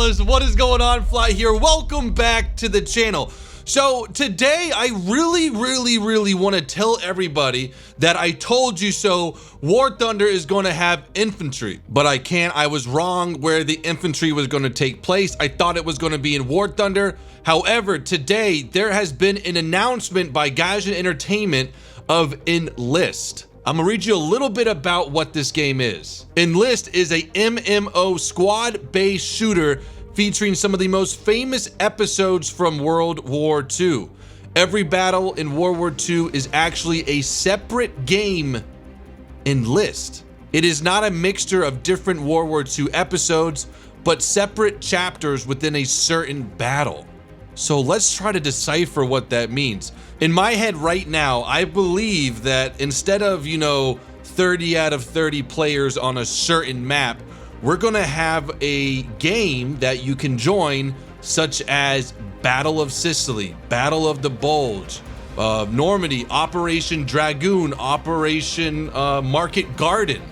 fellas, what is going on? Fly here. Welcome back to the channel. So today I really want to tell everybody that I told you so. War Thunder is going to have infantry, but I can't. I was wrong where the infantry was going to take place. I thought it was going to be in War Thunder. However, today there has been an announcement by GAIJIN Entertainment of Enlist. I'm gonna read you a little bit about what this game is. Enlist is a MMO squad-based shooter featuring some of the most famous episodes from World War II. Every battle in World War II is actually a separate game, Enlist. It is not a mixture of different World War II episodes, but separate chapters within a certain battle. So let's try to decipher what that means. In my head right now, I believe that instead of, 30 out of 30 players on a certain map, we're gonna have a game that you can join, such as Battle of Sicily, Battle of the Bulge, Normandy, Operation Dragoon, Operation Market Garden,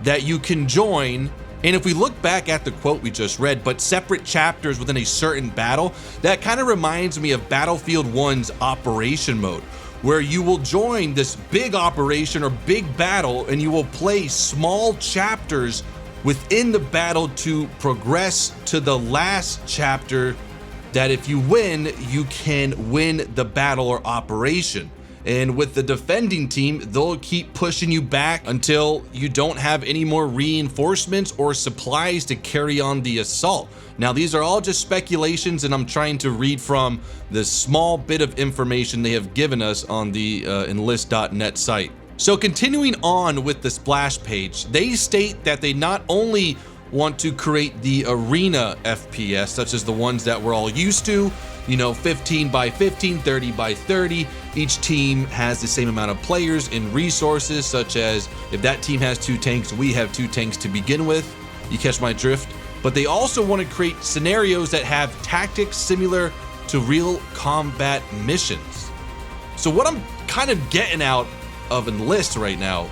that you can join. And if we look back at the quote we just read, but separate chapters within a certain battle, that kind of reminds me of Battlefield 1's operation mode, where you will join this big operation or big battle and you will play small chapters within the battle to progress to the last chapter, that if you win, you can win the battle or operation. And with the defending team, they'll keep pushing you back until you don't have any more reinforcements or supplies to carry on the assault. Now, these are all just speculations, and I'm trying to read from the small bit of information they have given us on the enlist.net site. So continuing on with the splash page, they state that they not only want to create the arena FPS, such as the ones that we're all used to, 15 by 15, 30 by 30. Each team has the same amount of players and resources, such as if that team has 2 tanks, we have 2 tanks to begin with. You catch my drift? But they also want to create scenarios that have tactics similar to real combat missions. So what I'm kind of getting out of Enlist right now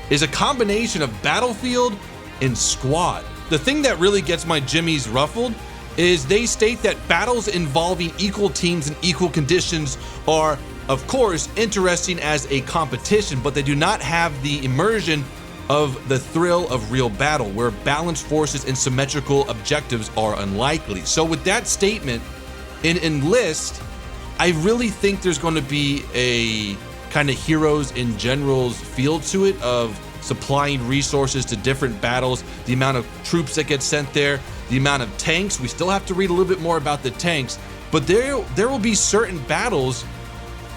is a combination of Battlefield and Squad. The thing that really gets my jimmies ruffled is they state that battles involving equal teams and equal conditions are, of course, interesting as a competition, but they do not have the immersion of the thrill of real battle, where balanced forces and symmetrical objectives are unlikely. So with that statement, in Enlist, I really think there's going to be a kind of heroes and generals feel to it, of supplying resources to different battles, the amount of troops that get sent there, the amount of tanks. We still have to read a little bit more about the tanks, but there will be certain battles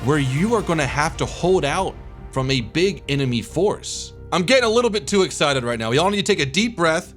where you are going to have to hold out from a big enemy force. I'm getting a little bit too excited right now. Y'all need to take a deep breath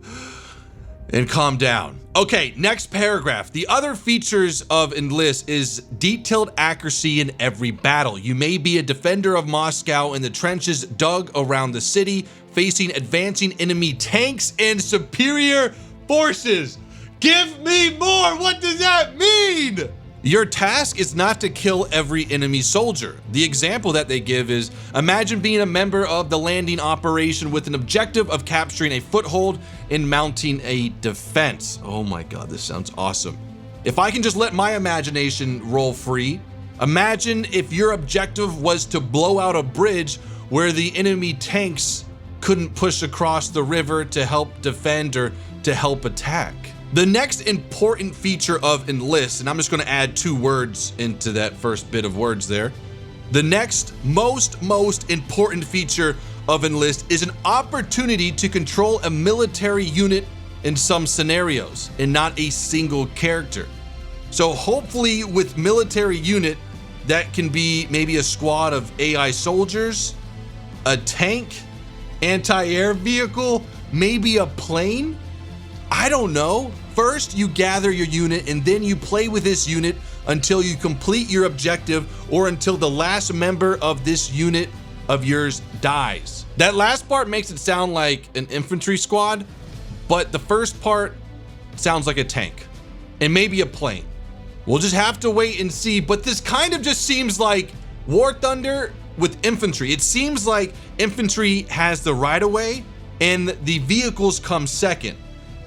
and calm down. Okay, next paragraph. The other features of Enlist is detailed accuracy in every battle. You may be a defender of Moscow in the trenches dug around the city, facing advancing enemy tanks and superior forces. Give me more! What does that mean? Your task is not to kill every enemy soldier. The example that they give is, imagine being a member of the landing operation with an objective of capturing a foothold and mounting a defense. Oh my God, this sounds awesome. If I can just let my imagination roll free, imagine if your objective was to blow out a bridge where the enemy tanks couldn't push across the river to help defend or to help attack. The next important feature of Enlist, and I'm just going to add 2 words into that first bit of words there. The next most important feature of Enlist is an opportunity to control a military unit in some scenarios and not a single character. So hopefully with military unit, that can be maybe a squad of AI soldiers, a tank, anti-air vehicle, maybe a plane. I don't know. First, you gather your unit and then you play with this unit until you complete your objective or until the last member of this unit of yours dies. That last part makes it sound like an infantry squad, but the first part sounds like a tank and maybe a plane. We'll just have to wait and see, but this kind of just seems like War Thunder with infantry. It seems like infantry has the right of way and the vehicles come second.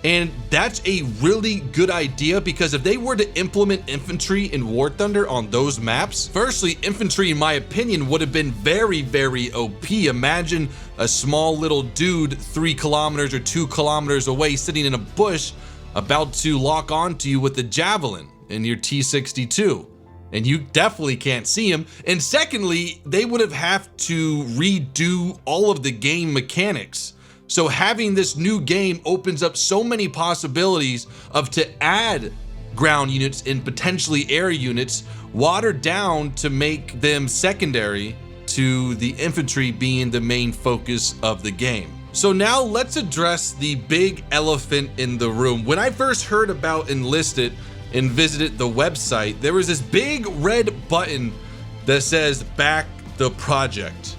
And that's a really good idea, because if they were to implement infantry in War Thunder on those maps, firstly, infantry, in my opinion, would have been very, very OP. Imagine a small little dude 3 kilometers or 2 kilometers away sitting in a bush about to lock onto you with a javelin in your T-62. And you definitely can't see him. And secondly, they would have to redo all of the game mechanics. So having this new game opens up so many possibilities to add ground units and potentially air units, watered down to make them secondary to the infantry being the main focus of the game. So now let's address the big elephant in the room. When I first heard about Enlisted and visited the website, there was this big red button that says back the project.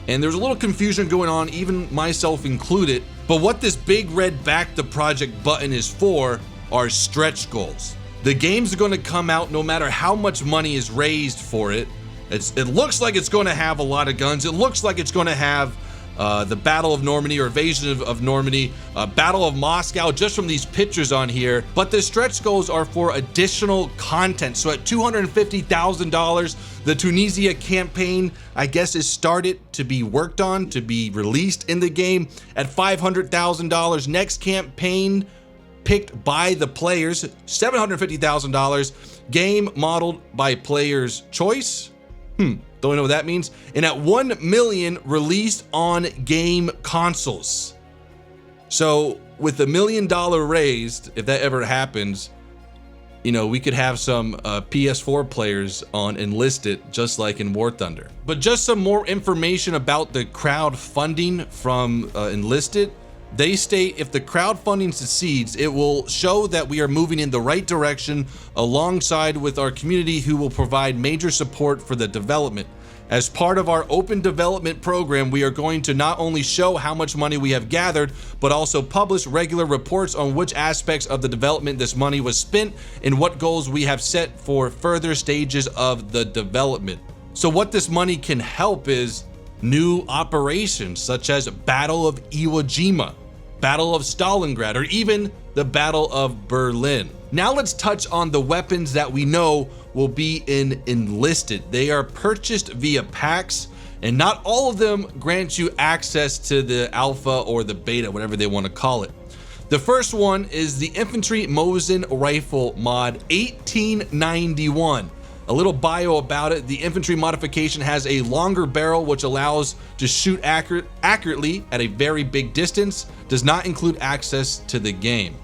And there's a little confusion going on, even myself included. But what this big red back the project button is for are stretch goals. The game's gonna come out no matter how much money is raised for it. It looks like it's gonna have a lot of guns. It looks like it's gonna have the Battle of Normandy or Invasion of Normandy, Battle of Moscow, just from these pictures on here. But the stretch goals are for additional content. So at $250,000, the Tunisia campaign, I guess, is started to be worked on, to be released in the game. At $500,000, next campaign picked by the players, $750,000, game modeled by players' choice. Don't know what that means. And at 1 million, released on game consoles. So with $1 million raised, if that ever happens, you know, we could have some PS4 players on Enlisted, just like in War Thunder. But just some more information about the crowdfunding from Enlisted. They state if the crowdfunding succeeds, it will show that we are moving in the right direction alongside with our community, who will provide major support for the development. As part of our open development program, we are going to not only show how much money we have gathered, but also publish regular reports on which aspects of the development this money was spent and what goals we have set for further stages of the development. So what this money can help is new operations such as Battle of Iwo Jima, Battle of Stalingrad, or even the Battle of Berlin. Now let's touch on the weapons that we know will be in Enlisted. They are purchased via packs, and not all of them grant you access to the alpha or the beta, whatever they want to call it. The first one is the Infantry Mosin Rifle Mod 1891. A little bio about it. The infantry modification has a longer barrel, which allows to shoot accurately at a very big distance. Does not include access to the game.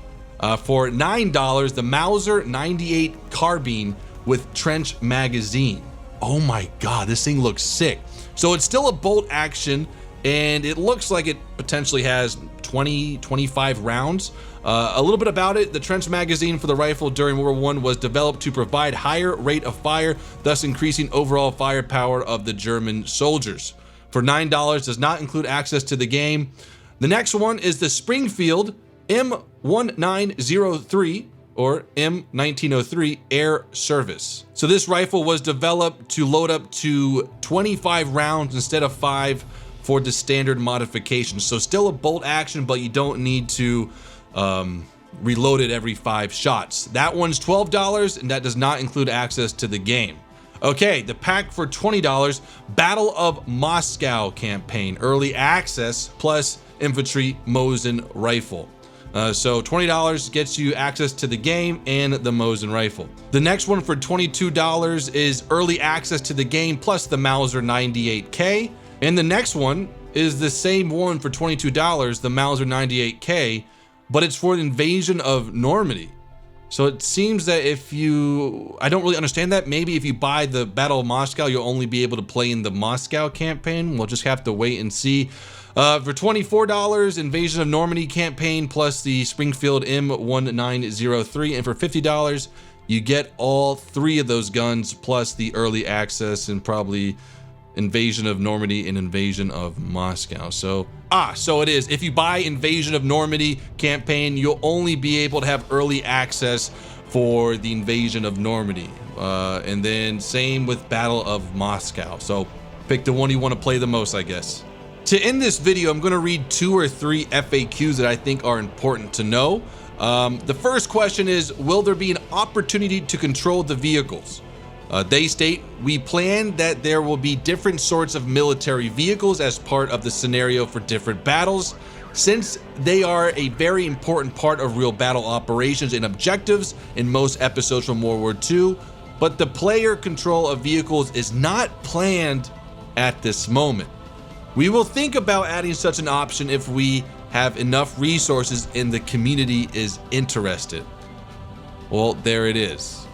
For $9, the Mauser 98 carbine with trench magazine. Oh my God, this thing looks sick. So it's still a bolt action, and it looks like it potentially has 25 rounds. A little bit about it: the trench magazine for the rifle during World War I was developed to provide higher rate of fire, thus increasing overall firepower of the German soldiers. For $9, does not include access to the game. The next one is the Springfield M1903 or M1903 Air Service. So this rifle was developed to load up to 25 rounds instead of 5 for the standard modification. So still a bolt action, but you don't need to reload it every 5 shots. That one's $12, and that does not include access to the game. Okay, the pack for $20, Battle of Moscow campaign, early access plus infantry Mosin rifle. So $20 gets you access to the game and the Mosin rifle. The next one for $22 is early access to the game plus the Mauser 98K. And the next one is the same one for $22, the Mauser 98K, but it's for the Invasion of Normandy. So it seems that if you, I don't really understand that. Maybe if you buy the Battle of Moscow, you'll only be able to play in the Moscow campaign. We'll just have to wait and see. For $24, Invasion of Normandy campaign plus the Springfield M1903. And for $50, you get all 3 of those guns plus the early access and probably Invasion of Normandy and Invasion of Moscow. So it is. If you buy Invasion of Normandy campaign, you'll only be able to have early access for the Invasion of Normandy. And then same with Battle of Moscow. So pick the one you want to play the most, I guess. To end this video, I'm going to read 2 or 3 FAQs that I think are important to know. The first question is, will there be an opportunity to control the vehicles? They state, we plan that there will be different sorts of military vehicles as part of the scenario for different battles, since they are a very important part of real battle operations and objectives in most episodes from World War II, but the player control of vehicles is not planned at this moment. We will think about adding such an option if we have enough resources and the community is interested. Well, there it is.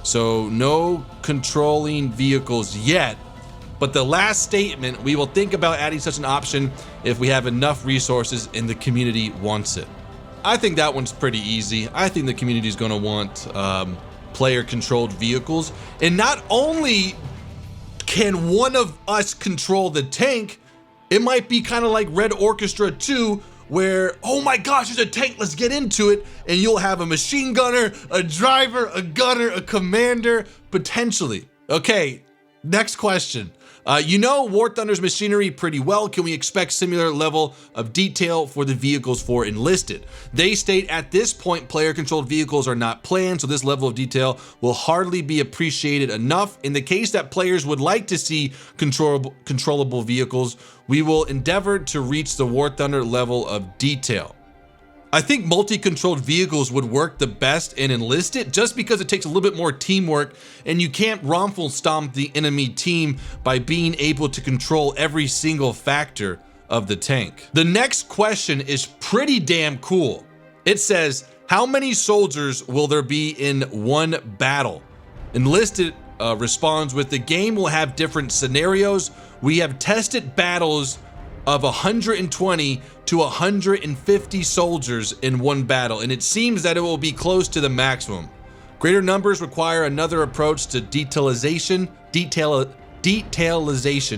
So no controlling vehicles yet, but the last statement, we will think about adding such an option if we have enough resources and the community wants it. I think that one's pretty easy. I think the community is going to want player controlled vehicles. And not only can one of us control the tank, it might be kind of like Red Orchestra 2, where, oh my gosh, there's a tank, let's get into it. And you'll have a machine gunner, a driver, a gunner, a commander, potentially. Okay, next question. You know War Thunder's machinery pretty well. Can we expect similar level of detail for the vehicles for Enlisted? They state at this point, player controlled vehicles are not planned, so this level of detail will hardly be appreciated enough. In the case that players would like to see controllable vehicles, we will endeavor to reach the War Thunder level of detail. I think multi-controlled vehicles would work the best in Enlisted just because it takes a little bit more teamwork and you can't romful stomp the enemy team by being able to control every single factor of the tank. The next question is pretty damn cool. It says, how many soldiers will there be in one battle? Enlisted responds with, the game will have different scenarios. We have tested battles of 120 to 150 soldiers in one battle, and it seems that it will be close to the maximum. Greater numbers require another approach to detailisation,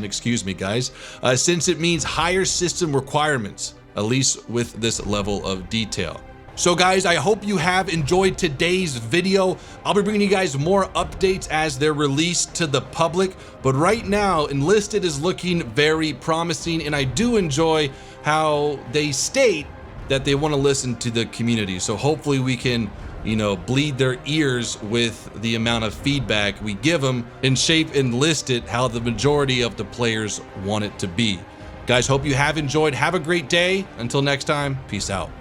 excuse me guys, since it means higher system requirements, at least with this level of detail. So guys, I hope you have enjoyed today's video. I'll be bringing you guys more updates as they're released to the public, but right now Enlisted is looking very promising, and I do enjoy how they state that they want to listen to the community. So hopefully we can, you know, bleed their ears with the amount of feedback we give them and shape Enlisted how the majority of the players want it to be. Guys, hope you have enjoyed. Have a great day. Until next time, peace out.